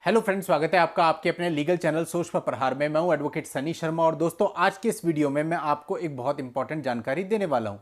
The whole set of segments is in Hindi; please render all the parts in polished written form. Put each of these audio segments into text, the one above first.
हेलो फ्रेंड्स, स्वागत है आपका आपके अपने लीगल चैनल सोच पर प्रहार में। मैं हूं एडवोकेट सनी शर्मा और दोस्तों आज की इस वीडियो में मैं आपको एक बहुत इंपॉर्टेंट जानकारी देने वाला हूं।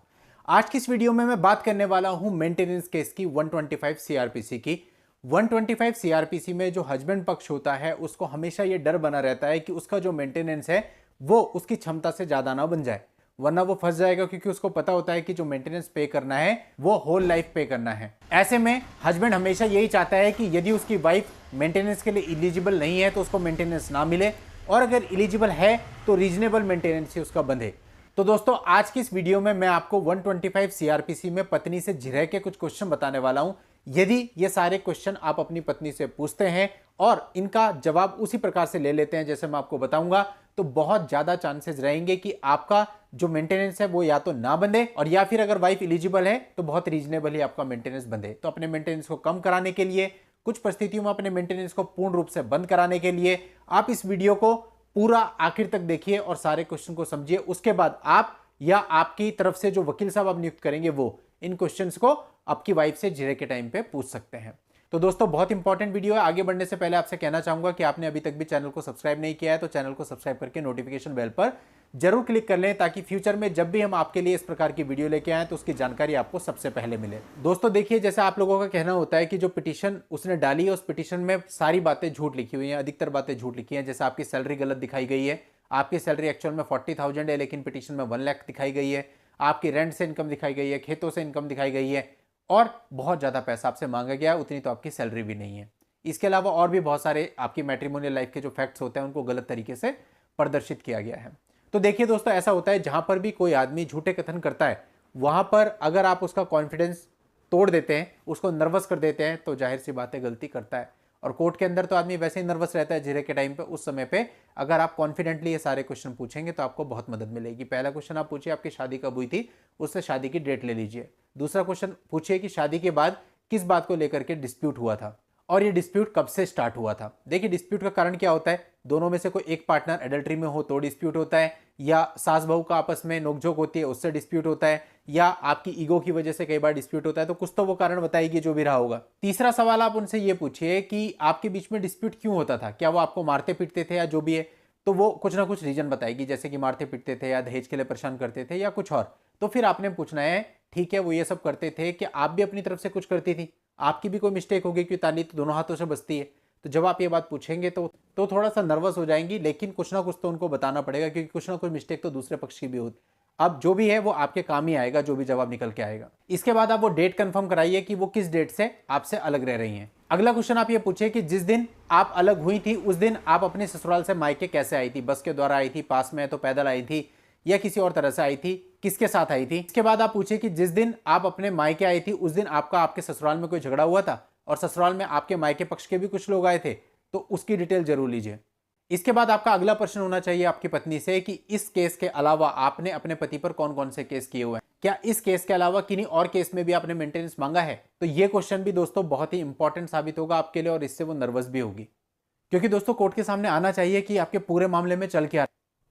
आज की इस वीडियो में मैं बात करने वाला हूं मेंटेनेंस केस की 125 सीआरपीसी की। 125 सीआरपीसी में जो हस्बैंड पक्ष होता है उसको हमेशा यह डर बना रहता है कि उसका जो मेंटेनेंस है वो उसकी क्षमता से ज्यादा ना बन जाए, वरना वो फंस जाएगा, क्योंकि उसको पता होता है कि जो मेंटेनेंस पे करना है वो होल लाइफ पे करना है। ऐसे में हस्बैंड हमेशा यही चाहता है कि यदि उसकी वाइफ मेंटेनेंस के लिए एलिजिबल नहीं है तो उसको मेंटेनेंस ना मिले, और अगर एलिजिबल है तो रीजनेबल मेंटेनेंस ही उसका बंधे। तो दोस्तों आज की इस वीडियो में मैं आपको 125 सीआरपीसी में पत्नी से झिरह के कुछ क्वेश्चन बताने वाला हूं। यदि ये सारे क्वेश्चन आप अपनी पत्नी से पूछते हैं और इनका जवाब उसी प्रकार से ले लेते हैं जैसे मैं आपको बताऊंगा, तो बहुत ज्यादा चांसेस रहेंगे कि आपका जो मेंटेनेंस है वो या तो ना बंधे, और या फिर अगर वाइफ एलिजिबल है तो बहुत रीजनेबल ही आपका मेंटेनेंस बंधे। तो अपने मेंटेनेंस को कम कराने के लिए, कुछ परिस्थितियों में अपने मेंटेनेंस को पूर्ण रूप से बंद कराने के लिए आप इस वीडियो को पूरा आखिर तक देखिए और सारे क्वेश्चन को समझिए। उसके बाद आप या आपकी तरफ से जो वकील साहब आप नियुक्त करेंगे वो इन क्वेश्चंस को आपकी वाइफ से झिरह के टाइम पे पूछ सकते हैं। तो दोस्तों बहुत इंपॉर्टेंट वीडियो है। आगे बढ़ने से पहले आपसे कहना चाहूंगा कि आपने अभी तक भी चैनल को सब्सक्राइब नहीं किया है तो चैनल को सब्सक्राइब करके नोटिफिकेशन बेल पर जरूर क्लिक कर लें, ताकि फ्यूचर में जब भी हम आपके लिए इस प्रकार की वीडियो लेके आए तो उसकी जानकारी आपको सबसे पहले मिले। दोस्तों देखिए, जैसे आप लोगों का कहना होता है कि जो पिटीशन उसने डाली है उस पिटीशन में सारी बातें झूठ लिखी हुई हैं, अधिकतर बातें झूठ लिखी हैं। जैसे आपकी सैलरी गलत दिखाई गई है, आपकी सैलरी एक्चुअल में 40,000 है लेकिन पिटीशन में 1 लाख दिखाई गई है। आपकी रेंट से इनकम दिखाई गई है, खेतों से इनकम दिखाई गई है, और बहुत ज़्यादा पैसा आपसे मांगा गया, उतनी तो आपकी सैलरी भी नहीं है। इसके अलावा और भी बहुत सारे आपकी मैट्रिमोनियल लाइफ के जो फैक्ट्स होते हैं उनको गलत तरीके से प्रदर्शित किया गया है। तो देखिए दोस्तों, ऐसा होता है जहां पर भी कोई आदमी झूठे कथन करता है वहां पर अगर आप उसका कॉन्फिडेंस तोड़ देते हैं, उसको नर्वस कर देते हैं, तो जाहिर सी बात है गलती करता है। और कोर्ट के अंदर तो आदमी वैसे ही नर्वस रहता है झिरह के टाइम पे। उस समय पे अगर आप कॉन्फिडेंटली ये सारे क्वेश्चन पूछेंगे तो आपको बहुत मदद मिलेगी। पहला क्वेश्चन आप पूछिए आपकी शादी कब हुई थी, उससे शादी की डेट ले लीजिए। दूसरा क्वेश्चन पूछिए कि शादी के बाद किस बात को लेकर के डिस्प्यूट हुआ था और ये डिस्प्यूट कब से स्टार्ट हुआ था। देखिए डिस्प्यूट का कारण क्या होता है, दोनों में से कोई एक पार्टनर एडल्ट्री में हो तो डिस्प्यूट होता है, या सास बहू का आपस में नोकझोंक होती है उससे डिस्प्यूट होता है, या आपकी ईगो की वजह से कई बार डिस्प्यूट होता है। तो कुछ तो वो कारण बताएगी जो भी रहा होगा। तीसरा सवाल आप उनसे ये पूछिए कि आपके बीच में डिस्प्यूट क्यों होता था, क्या वो आपको मारते पीटते थे या जो भी है, तो वो कुछ ना कुछ रीजन बताएगी, जैसे कि मारते पीटते थे या दहेज के लिए परेशान करते थे या कुछ और। तो फिर आपने पूछना है ठीक है वो ये सब करते थे कि आप भी अपनी तरफ से कुछ करती थी, आपकी भी कोई मिस्टेक होगी, क्योंकि ताली तो दोनों हाथों से बजती है। तो जब आप ये बात पूछेंगे तो थोड़ा सा नर्वस हो जाएंगी, लेकिन कुछ ना कुछ तो उनको बताना पड़ेगा, क्योंकि कुछ ना कुछ मिस्टेक तो दूसरे पक्ष की भी होती। अब जो भी है वो आपके काम ही आएगा, जो भी जवाब निकल के आएगा। इसके बाद आप वो डेट कंफर्म कराइए कि वो किस डेट से आपसे अलग रह रही हैं। अगला क्वेश्चन आप ये पूछिए कि जिस दिन आप अलग हुई थी उस दिन आप अपने ससुराल से मायके कैसे आई थी, बस के द्वारा आई थी, पास में तो पैदल आई थी, या किसी और तरह से आई थी, किसके साथ आई थी। इसके बाद आप पूछिए कि जिस दिन आप अपने मायके आई थी उस दिन आपके ससुराल में कोई झगड़ा हुआ था और ससुराल में आपके मायके पक्ष के भी कुछ लोग आए थे, तो उसकी डिटेल जरूर लीजिए। इसके बाद आपका अगला प्रश्न होना चाहिए आपकी पत्नी से कि इस केस के अलावा आपने अपने पति पर कौन कौन से केस किए हुए हैं, क्या इस केस के अलावा किन्हीं और केस में भी आपने मेंटेनेंस मांगा है। तो ये क्वेश्चन भी दोस्तों बहुत ही इंपॉर्टेंट साबित होगा आपके लिए, और इससे वो नर्वस भी होगी, क्योंकि दोस्तों कोर्ट के सामने आना चाहिए कि आपके पूरे मामले में चल क्या।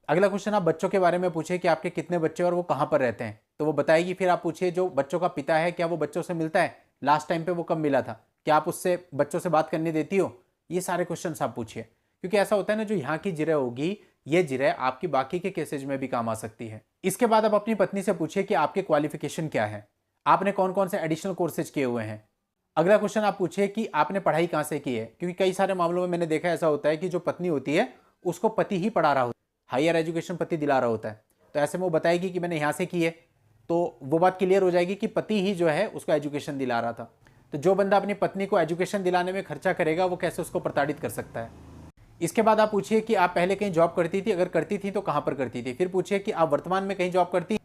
अगला क्वेश्चन आप बच्चों के बारे में पूछिए कि आपके कितने बच्चे और वो कहां पर रहते हैं, तो वो बताएगी। फिर आप पूछिए जो बच्चों का पिता है क्या वो बच्चों से मिलता है, लास्ट टाइम पे वो कब मिला था, क्या आप उससे बच्चों से बात करने देती हो। ये सारे क्वेश्चन आप पूछिए, क्योंकि ऐसा होता है ना, जो यहाँ की जिरह होगी ये जिरह आपकी बाकी के केसेज में भी काम आ सकती है। इसके बाद आप अपनी पत्नी से पूछिए कि आपके क्वालिफिकेशन क्या है, आपने कौन कौन से एडिशनल कोर्सेज किए हुए हैं। अगला क्वेश्चन आप पूछिए कि आपने पढ़ाई कहाँ से की है, क्योंकि कई सारे मामलों में मैंने देखा ऐसा होता है कि जो पत्नी होती है उसको पति ही पढ़ा रहा होता है, हायर एजुकेशन पति दिला रहा होता है। तो ऐसे में वो बताएगी कि मैंने यहाँ से की है, तो वो बात क्लियर हो जाएगी कि पति ही जो है उसको एजुकेशन दिला रहा था। तो जो बंदा अपनी पत्नी को एजुकेशन दिलाने में खर्चा करेगा वो कैसे उसको प्रताड़ित कर सकता है। इसके बाद आप पूछिए कि आप पहले कहीं जॉब करती थी, अगर करती थी तो कहां पर करती थी। फिर पूछिए कि आप वर्तमान में कहीं जॉब करती।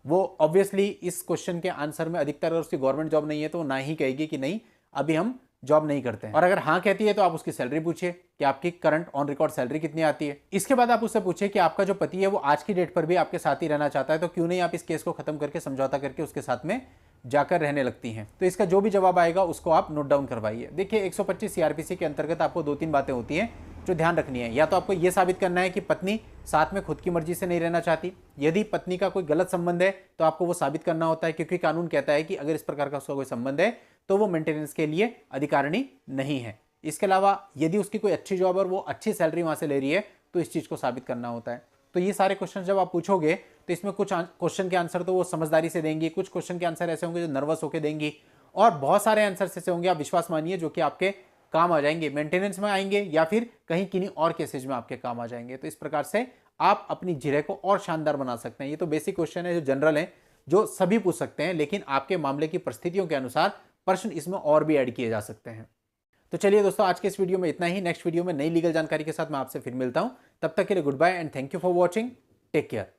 वो ऑब्वियसली इस क्वेश्चन के आंसर में अधिकतर अगर उसकी गवर्नमेंट जॉब नहीं है तो ना ही कहेगी कि नहीं अभी हम जॉब नहीं करते हैं। और अगर हाँ कहती है तो आप उसकी सैलरी पूछिए कि आपकी करंट ऑन रिकॉर्ड सैलरी कितनी आती है। इसके बाद आप उससे पूछिए कि आपका जो पति है वो आज की डेट पर भी आपके साथ ही रहना चाहता है, तो क्यों नहीं आप इस केस को खत्म करके समझौता करके उसके साथ में जाकर रहने लगती हैं। तो इसका जो भी जवाब आएगा उसको आप नोट डाउन करवाइए। देखिए 125 सीआरपीसी के अंतर्गत आपको 2-3 बातें होती हैं जो ध्यान रखनी है। या तो आपको यह साबित करना है कि पत्नी साथ में खुद की मर्जी से नहीं रहना चाहती। यदि पत्नी का कोई गलत संबंध है तो आपको वो साबित करना होता है, क्योंकि कानून कहता है कि अगर इस प्रकार का उसका कोई संबंध है तो वो मेंटेनेंस के लिए अधिकारिणी नहीं है। इसके अलावा यदि उसकी कोई अच्छी जॉब और वो अच्छी सैलरी वहां से ले रही है तो इस चीज को साबित करना होता है। तो ये सारे क्वेश्चन जब आप पूछोगे तो इसमें कुछ क्वेश्चन के आंसर तो वो समझदारी से देंगी, कुछ क्वेश्चन के आंसर ऐसे होंगे जो नर्वस होकर देंगी, और बहुत सारे आंसर ऐसे होंगे, आप विश्वास मानिए, जो कि आपके काम आ जाएंगे, मेंटेनेंस में आएंगे या फिर कहीं किन्हीं और केसेज में आपके काम आ जाएंगे। तो इस प्रकार से आप अपनी जिरे को और शानदार बना सकते हैं। ये तो बेसिक क्वेश्चन है जो जनरल है, जो सभी पूछ सकते हैं, लेकिन आपके मामले की परिस्थितियों के अनुसार प्रश्न इसमें और भी ऐड किए जा सकते हैं। तो चलिए दोस्तों, आज के इस वीडियो में इतना ही। नेक्स्ट वीडियो में नई लीगल जानकारी के साथ मैं आपसे फिर मिलता हूं। तब तक के लिए goodbye and thank you for watching. Take care.